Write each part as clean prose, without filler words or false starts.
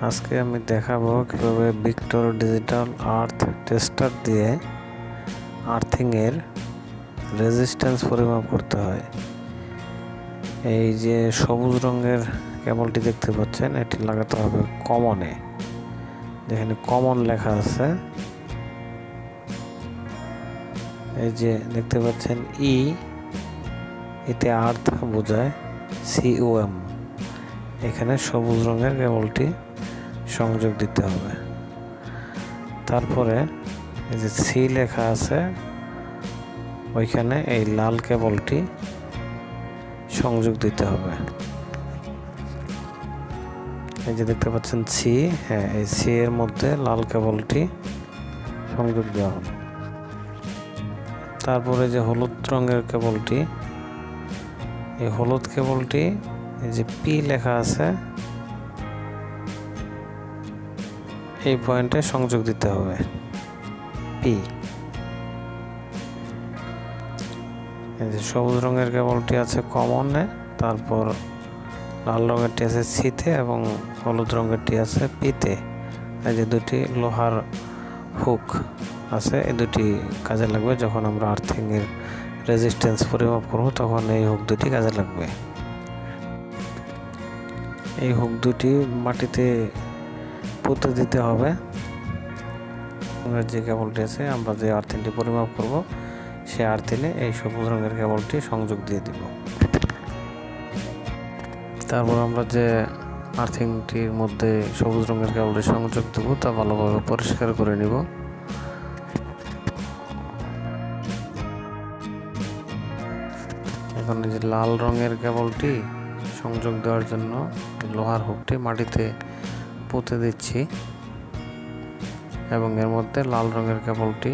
আজকে আমি দেখাবো কিভাবে ভিক্টর ডিজিটাল আর্থ টেস্টার দিয়ে আর্থিংয়ের রেজিস্ট্যান্স পরিমাপ করতে হয়। এই যে সবুজ রঙের কেবলটি দেখতে পাচ্ছেন, এটি লাগাতে হবে কমনে। যেখানে কমন লেখা আছে, এই যে দেখতে পাচ্ছেন এতে আর্থ বোঝায়, COM। এখানে সবুজ রঙের কেবলটি সংযোগ দিতে হবে। তারপরে এই যে সি লেখা আছে, ওইখানে এই লাল কেবলটি সংযোগ দিতে হবে। এই যে দেখতে পাচ্ছেন সি, হ্যাঁ, এই সি এর মধ্যে লাল কেবলটি সংযোগ দেওয়া হবে। তারপরে যে হলুদ রঙের কেবলটি, এই হলুদ কেবলটি এই যে পি লেখা আছে, এই পয়েন্টে সংযোগ দিতে হবে, পি। এই যে সবুজ রঙের কেবলটি আছে কমনে, তারপর লাল রঙেরটি আছে সিতে এবং হলুদ রঙেরটি আছে পিতে। এই যে দুটি লোহার হুক আছে, এই দুটি কাজে লাগবে। যখন আমরা আর্থিংয়ের রেজিস্ট্যান্স পরিমাপ করব, তখন এই হুক দুটি কাজে লাগবে। এই হুক দুটি মাটিতে পুঁতে দিতে হবে। যে কেবলটি আছে, আমরা যে আর্থিংটি পরিমাপ করব, সে আর্থিনে এই সবুজ রঙের কেবলটি সংযোগ দিয়ে দিব। তারপর আমরা যে আর্থিংটির মধ্যে সবুজ রঙের কেবলটি সংযোগ দেব, তা ভালোভাবে পরিষ্কার করে নিব। এখন এই যে লাল রঙের কেবলটি সংযোগ দেওয়ার জন্য লোহার হুকটি মাটিতে পুঁতে দিচ্ছি এবং এর মধ্যে লাল রঙের কেবলটি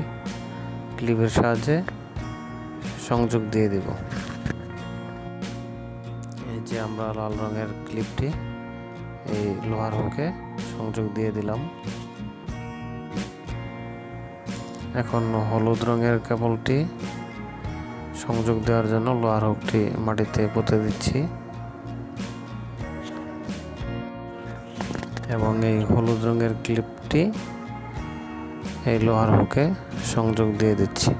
ক্লিপের সাহায্যে সংযোগ দিয়ে দিব। এই যে আমরা লাল রঙের ক্লিপটি এই লোহার হুকে সংযোগ দিয়ে দিলাম। এখন হলুদ রঙের কেবলটি সংযোগ দেওয়ার জন্য লোহার হুকটি মাটিতে পুঁতে দিচ্ছি এবং এই হলুদ রঙের ক্লিপটি এই লোহার হুকে সংযোগ দিয়ে দিচ্ছি।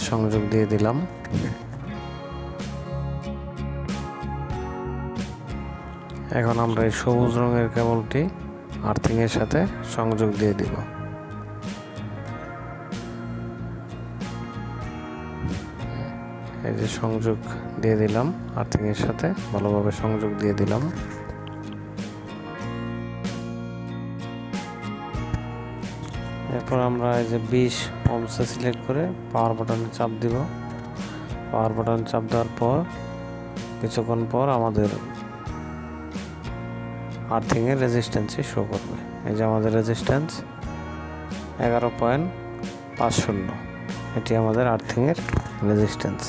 সংযোগ দিয়ে দিলাম। এখন আমরা এই সবুজ রঙের কেবলটি আর্থিংয়ের সাথে সংযোগ দিয়ে দিব। এই যে সংযোগ দিয়ে দিলাম, আর্থিংয়ের সাথে ভালোভাবে সংযোগ দিয়ে দিলাম। এরপর আমরা এই যে 20 ohms সিলেক্ট করে পাওয়ার বাটনে চাপ দিব। পাওয়ার বাটন চাপ দেওয়ার পর কিছুক্ষণ পর আমাদের আর্থিংয়ের রেজিস্ট্যান্সই শো করবে। এই যে আমাদের রেজিস্ট্যান্স 11.50, এটি আমাদের আর্থিংয়ের রেজিস্ট্যান্স।